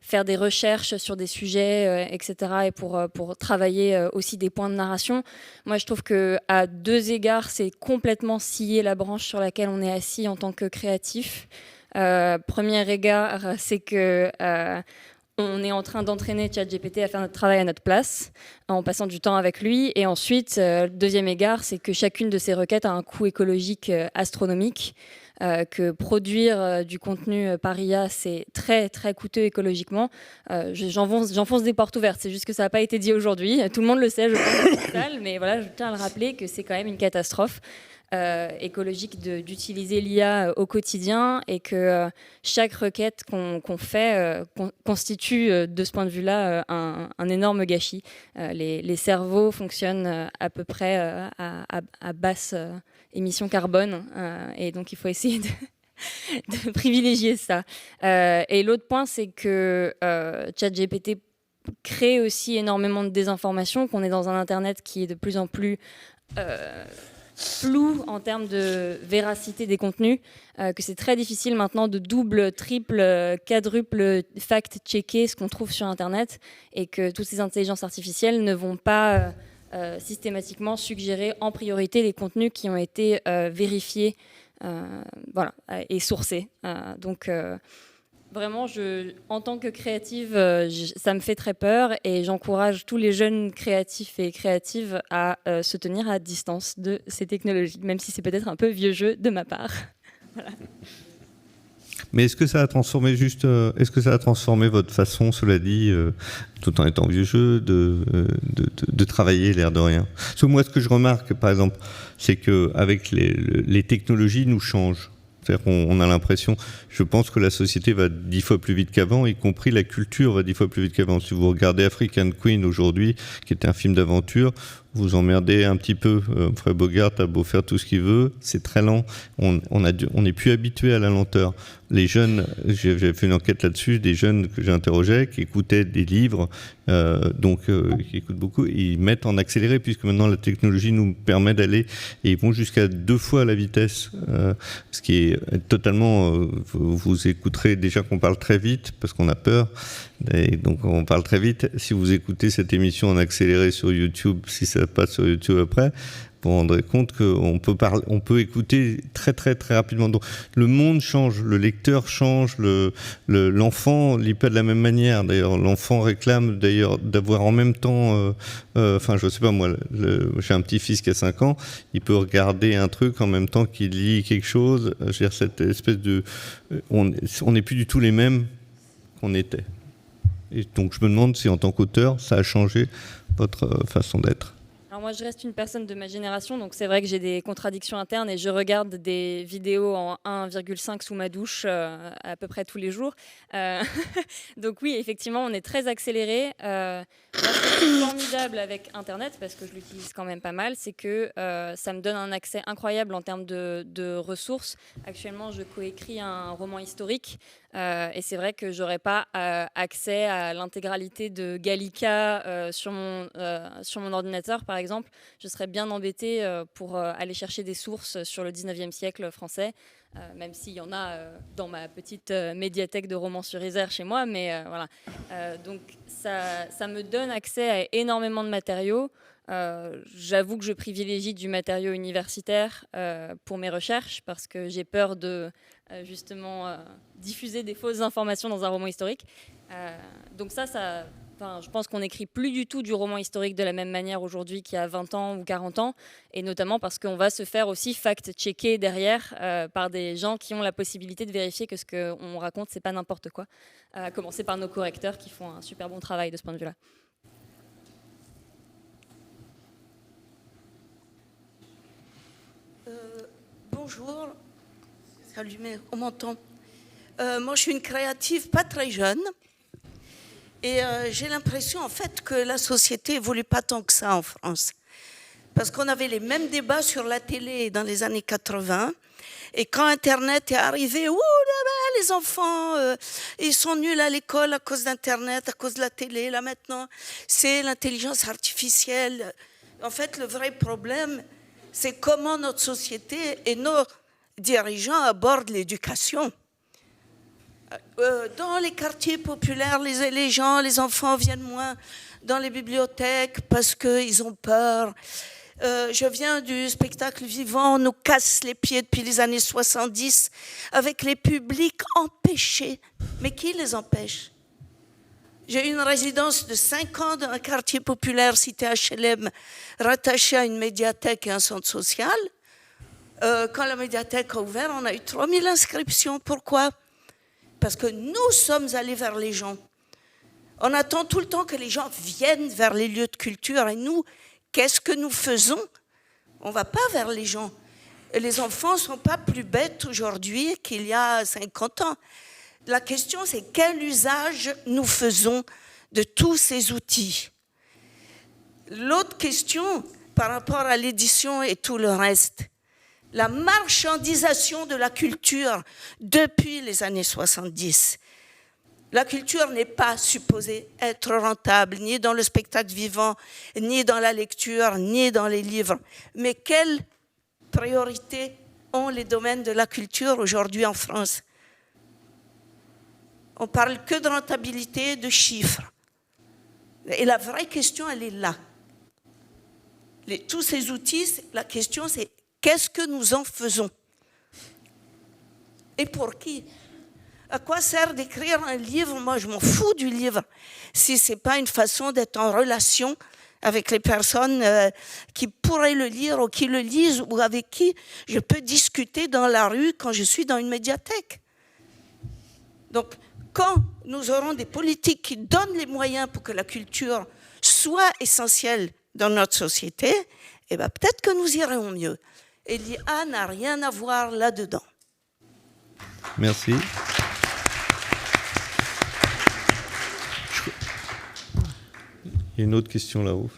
faire des recherches sur des sujets, etc. et pour travailler aussi des points de narration. Moi, je trouve qu'à 2 égards, c'est complètement scier la branche sur laquelle on est assis en tant que créatif. Premier égard, c'est que on est en train d'entraîner ChatGPT à faire notre travail à notre place, en passant du temps avec lui. Et ensuite, deuxième égard, c'est que chacune de ces requêtes a un coût écologique astronomique. Que produire du contenu par IA, c'est très très coûteux écologiquement. J'enfonce des portes ouvertes, c'est juste que ça n'a pas été dit aujourd'hui. Tout le monde le sait, je pense, mais voilà, je tiens à le rappeler que c'est quand même une catastrophe écologique d'utiliser l'IA au quotidien et que chaque requête qu'on fait constitue de ce point de vue-là un énorme gâchis. Les cerveaux fonctionnent à peu près à basse émission carbone et donc il faut essayer de privilégier ça. Et l'autre point, c'est que ChatGPT crée aussi énormément de désinformation, qu'on est dans un Internet qui est de plus en plus flou en termes de véracité des contenus, que c'est très difficile maintenant de double, triple, quadruple fact-checker ce qu'on trouve sur Internet, et que toutes ces intelligences artificielles ne vont pas systématiquement suggérer en priorité les contenus qui ont été vérifiés et sourcés. Donc vraiment, en tant que créative, ça me fait très peur, et j'encourage tous les jeunes créatifs et créatives à se tenir à distance de ces technologies, même si c'est peut-être un peu vieux jeu de ma part. Voilà. Mais est-ce que ça a transformé votre façon, cela dit, tout en étant vieux jeu, de travailler, l'air de rien? Parce que moi, ce que je remarque, par exemple, c'est qu'avec les technologies nous changent. C'est-à-dire qu'on a l'impression, je pense que la société va 10 fois plus vite qu'avant, y compris la culture va 10 fois plus vite qu'avant. Si vous regardez African Queen aujourd'hui, qui était un film d'aventure, vous emmerdez un petit peu. Fred Bogart a beau faire tout ce qu'il veut, c'est très lent. On n'est plus habitué à la lenteur. Les jeunes, j'avais fait une enquête là-dessus, des jeunes que j'interrogeais, qui écoutaient des livres, qui écoutent beaucoup, ils mettent en accéléré, puisque maintenant la technologie nous permet d'aller, et ils vont jusqu'à 2 fois la vitesse, ce qui est totalement... vous écouterez déjà qu'on parle très vite, parce qu'on a peur, et donc on parle très vite. Si vous écoutez cette émission en accéléré sur YouTube, si ça passe sur YouTube après, vous vous rendrez compte qu'on peut écouter très très très rapidement. Donc le monde change, le lecteur change, l'enfant lit pas de la même manière. D'ailleurs, l'enfant réclame d'avoir en même temps, je sais pas moi, j'ai un petit-fils qui a 5 ans, il peut regarder un truc en même temps qu'il lit quelque chose. Je veux dire, cette espèce de... On n'est plus du tout les mêmes qu'on était. Et donc je me demande si en tant qu'auteur, ça a changé votre façon d'être. Alors moi, je reste une personne de ma génération, donc c'est vrai que j'ai des contradictions internes, et je regarde des vidéos en 1,5 sous ma douche à peu près tous les jours. Donc oui, effectivement, on est très accéléré. Moi, ce qui est formidable avec Internet, parce que je l'utilise quand même pas mal, c'est que ça me donne un accès incroyable en termes de ressources. Actuellement, je coécris un roman historique, et c'est vrai que j'aurais pas accès à l'intégralité de Gallica sur mon ordinateur, par exemple. Je serais bien embêtée pour aller chercher des sources sur le 19e siècle français, même s'il y en a dans ma petite médiathèque de romans sur Isère chez moi, mais voilà. Donc ça me donne accès à énormément de matériaux. J'avoue que je privilégie du matériau universitaire pour mes recherches, parce que j'ai peur de justement diffuser des fausses informations dans un roman historique. Donc je pense qu'on n'écrit plus du tout du roman historique de la même manière aujourd'hui qu'il y a 20 ans ou 40 ans, et notamment parce qu'on va se faire aussi fact-checker derrière par des gens qui ont la possibilité de vérifier que ce qu'on raconte, c'est pas n'importe quoi. À commencer par nos correcteurs qui font un super bon travail de ce point de vue-là. Bonjour, salut, on m'entend. Moi, je suis une créative pas très jeune, et j'ai l'impression en fait que la société évolue pas tant que ça en France, parce qu'on avait les mêmes débats sur la télé dans les années 80, et quand Internet est arrivé, les enfants, ils sont nuls à l'école à cause d'Internet, à cause de la télé. Là maintenant, c'est l'intelligence artificielle. En fait, le vrai problème, c'est comment notre société et nos dirigeants abordent l'éducation. Dans les quartiers populaires, les enfants viennent moins dans les bibliothèques parce qu'ils ont peur. Je viens du spectacle vivant, on nous casse les pieds depuis les années 70 avec les publics empêchés. Mais qui les empêche ? J'ai eu une résidence de 5 ans dans un quartier populaire, cité HLM, rattaché à une médiathèque et un centre social. Quand la médiathèque a ouvert, on a eu 3000 inscriptions. Pourquoi ? Parce que nous sommes allés vers les gens. On attend tout le temps que les gens viennent vers les lieux de culture. Et nous, qu'est-ce que nous faisons ? On ne va pas vers les gens. Et les enfants ne sont pas plus bêtes aujourd'hui qu'il y a 50 ans. La question, c'est quel usage nous faisons de tous ces outils. L'autre question, par rapport à l'édition et tout le reste, la marchandisation de la culture depuis les années 70. La culture n'est pas supposée être rentable, ni dans le spectacle vivant, ni dans la lecture, ni dans les livres. Mais quelle priorité ont les domaines de la culture aujourd'hui en France? On parle que de rentabilité, de chiffres. Et la vraie question, elle est là. Tous ces outils, la question, c'est qu'est-ce que nous en faisons? Et pour qui? À quoi sert d'écrire un livre? Moi, je m'en fous du livre. Si ce n'est pas une façon d'être en relation avec les personnes qui pourraient le lire ou qui le lisent ou avec qui je peux discuter dans la rue quand je suis dans une médiathèque. Donc, quand nous aurons des politiques qui donnent les moyens pour que la culture soit essentielle dans notre société, eh bien, peut-être que nous irons mieux. Et l'IA n'a rien à voir là-dedans. Merci. Il y a une autre question là-haut.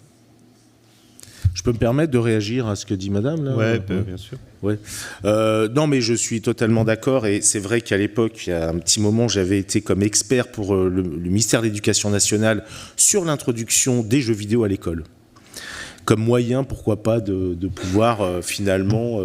Je peux me permettre de réagir à ce que dit Madame là? Oui, bien sûr. Ouais. Non, mais je suis totalement d'accord. Et c'est vrai qu'à l'époque, il y a un petit moment, j'avais été comme expert pour le ministère de l'Éducation nationale sur l'introduction des jeux vidéo à l'école. Comme moyen, pourquoi pas, de pouvoir finalement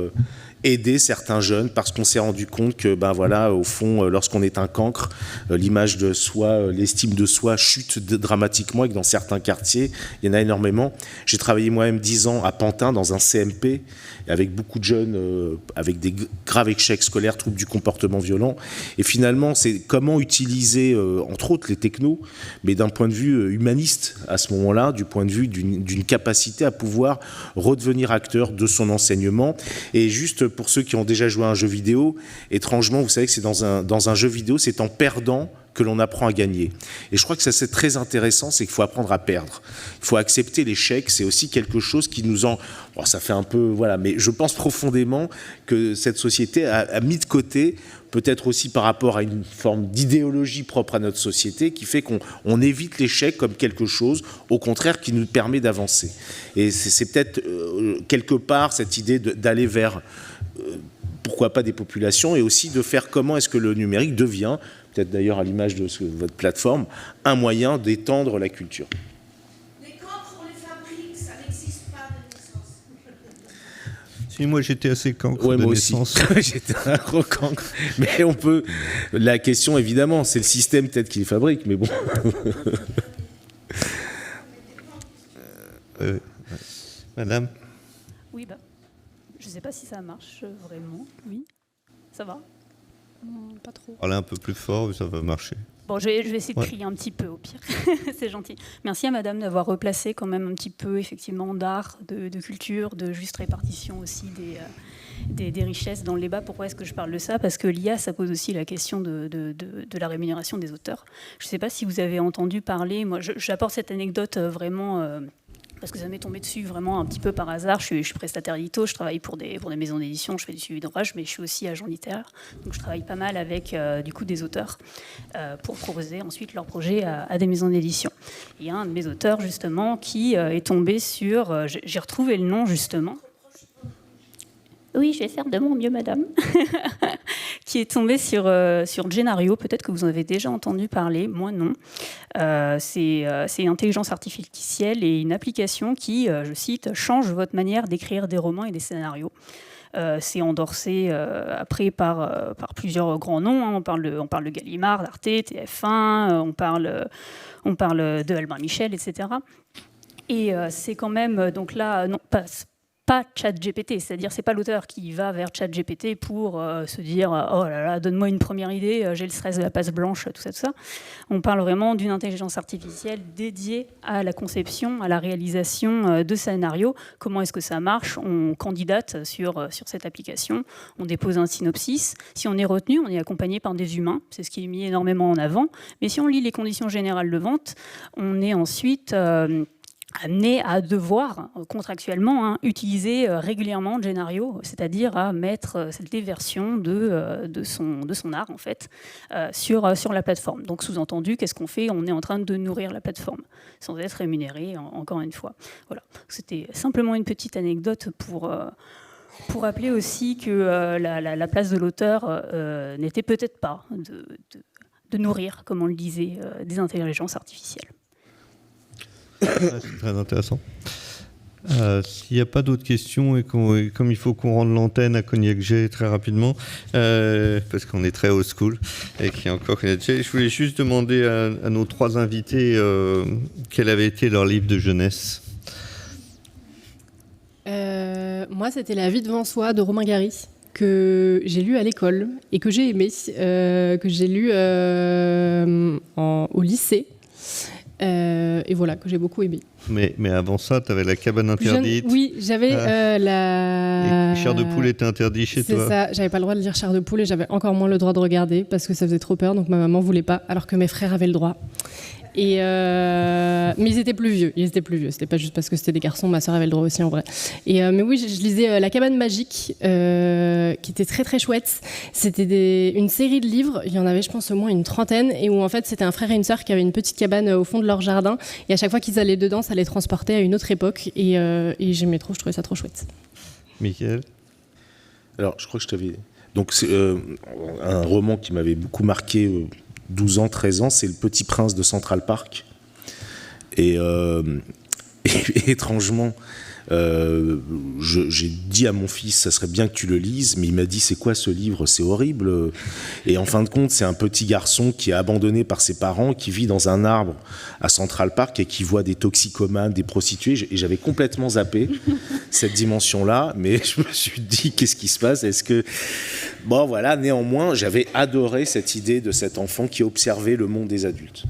aider certains jeunes, parce qu'on s'est rendu compte que, ben voilà, au fond, lorsqu'on est un cancre, l'image de soi, l'estime de soi chute dramatiquement, et que dans certains quartiers, il y en a énormément. J'ai travaillé moi-même 10 ans à Pantin, dans un CMP, avec beaucoup de jeunes avec des graves échecs scolaires, troubles du comportement violent. Et finalement, c'est comment utiliser, entre autres, les technos, mais d'un point de vue humaniste, à ce moment-là, du point de vue d'une capacité à pouvoir redevenir acteur de son enseignement. Et juste pour ceux qui ont déjà joué à un jeu vidéo, étrangement, vous savez que c'est dans un jeu vidéo, c'est en perdant que l'on apprend à gagner. Et je crois que ça, c'est très intéressant, c'est qu'il faut apprendre à perdre. Il faut accepter l'échec, c'est aussi quelque chose qui nous en... Bon, ça fait un peu... Voilà, mais je pense profondément que cette société a mis de côté, peut-être aussi par rapport à une forme d'idéologie propre à notre société, qui fait qu'on évite l'échec comme quelque chose, au contraire, qui nous permet d'avancer. Et c'est peut-être quelque part cette idée d'aller vers... pourquoi pas des populations, et aussi de faire comment est-ce que le numérique devient, peut-être d'ailleurs à l'image de votre plateforme, un moyen d'étendre la culture. Les cancres, on les fabrique, ça n'existe pas de naissance. Si, moi j'étais assez cancre Ouais, de moi naissance. aussi. J'étais un gros cancre. Mais on peut... La question, évidemment, c'est le système peut-être qui les fabrique, mais bon... Madame? Oui, je ne sais pas si ça marche vraiment. Oui, ça va? Pas trop. Parlez un peu plus fort, ça va marcher. Bon, je vais essayer de crier un petit peu au pire. C'est gentil. Merci à Madame d'avoir replacé quand même un petit peu effectivement d'art, de culture, de juste répartition aussi des richesses dans le débat. Pourquoi est-ce que je parle de ça? Parce que l'IA, ça pose aussi la question de la rémunération des auteurs. Je ne sais pas si vous avez entendu parler. Moi, j'apporte cette anecdote vraiment... parce que ça m'est tombé dessus vraiment un petit peu par hasard. Je suis prestataire édito, je travaille pour des maisons d'édition, je fais du suivi d'ouvrage, mais je suis aussi agent littéraire. Donc je travaille pas mal avec du coup des auteurs pour proposer ensuite leurs projets à des maisons d'édition. Il y a un de mes auteurs justement qui est tombé sur... j'ai retrouvé le nom justement. Oui, je vais faire de mon mieux, madame. Qui est tombé sur Genario. Peut-être que vous en avez déjà entendu parler, moi non. C'est une intelligence artificielle et une application qui, je cite, change votre manière d'écrire des romans et des scénarios. C'est endorsé après par plusieurs grands noms. Hein. On parle de Gallimard, d'Arte, TF1, on parle de Albin Michel, etc. Et c'est quand même, donc là, non, pas ChatGPT, c'est-à-dire c'est pas l'auteur qui va vers ChatGPT pour se dire oh là là, donne-moi une première idée, j'ai le stress de la page blanche, tout ça. On parle vraiment d'une intelligence artificielle dédiée à la conception, à la réalisation de scénarios. Comment est-ce que ça marche? On candidate sur cette application, on dépose un synopsis. Si on est retenu, on est accompagné par des humains, c'est ce qui est mis énormément en avant. Mais si on lit les conditions générales de vente, on est ensuite... amené à devoir contractuellement utiliser régulièrement Genario, c'est-à-dire à mettre des versions de son art en fait sur la plateforme. Donc sous-entendu, qu'est-ce qu'on fait? On est en train de nourrir la plateforme sans être rémunéré, encore une fois. Voilà. C'était simplement une petite anecdote Pour rappeler aussi que la place de l'auteur n'était peut-être pas de nourrir, comme on le disait, des intelligences artificielles. C'est très intéressant. S'il n'y a pas d'autres questions et comme il faut qu'on rende l'antenne à Cognac G très rapidement, parce qu'on est très old school et qu'il y a encore Cognac G, je voulais juste demander à nos 3 invités quel avait été leur livre de jeunesse. Moi, c'était La vie devant soi de Romain Gary, que j'ai lu à l'école et que j'ai aimé, que j'ai lu au lycée. Et voilà, que j'ai beaucoup aimé. Mais avant ça, tu avais La cabane interdite. Oui, j'avais la... Et Chair de poule était interdit chez toi. C'est ça, j'avais pas le droit de lire Chair de poule et j'avais encore moins le droit de regarder parce que ça faisait trop peur, donc ma maman voulait pas, alors que mes frères avaient le droit. Mais ils étaient plus vieux. C'était pas juste parce que c'était des garçons, ma sœur avait le droit aussi en vrai. Mais oui, je lisais La cabane magique, qui était très très chouette. C'était une série de livres. Il y en avait, je pense, au moins une trentaine, et où en fait c'était un frère et une sœur qui avaient une petite cabane au fond de leur jardin. Et à chaque fois qu'ils allaient dedans, ça les transportait à une autre époque. Et j'aimais trop. Je trouvais ça trop chouette. Michael. Alors, je crois que je t'avais. Donc, c'est un roman qui m'avait beaucoup marqué. 12 ans, 13 ans, c'est Le Petit Prince de Central Park. Et étrangement, j'ai dit à mon fils, ça serait bien que tu le lises, mais il m'a dit, c'est quoi ce livre? C'est horrible. Et en fin de compte, c'est un petit garçon qui est abandonné par ses parents, qui vit dans un arbre à Central Park et qui voit des toxicomanes, des prostituées. Et j'avais complètement zappé cette dimension-là, mais je me suis dit, qu'est-ce qui se passe? Est-ce que... Bon, voilà, néanmoins, j'avais adoré cette idée de cet enfant qui observait le monde des adultes.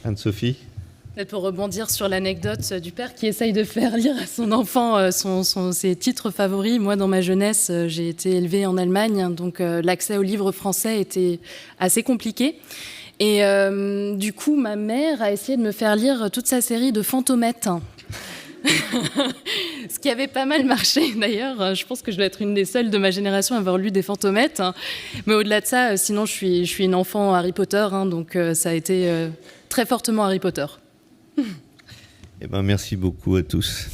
Anne-Sophie. Peut-être pour rebondir sur l'anecdote du père qui essaye de faire lire à son enfant ses titres favoris. Moi, dans ma jeunesse, j'ai été élevée en Allemagne, donc l'accès aux livres français était assez compliqué. Et du coup, ma mère a essayé de me faire lire toute sa série de Fantomettes. Ce qui avait pas mal marché d'ailleurs. Je pense que je dois être une des seules de ma génération à avoir lu des Fantomettes. Mais au-delà de ça, sinon je suis une enfant Harry Potter, donc ça a été très fortement Harry Potter. Eh ben, merci beaucoup à tous.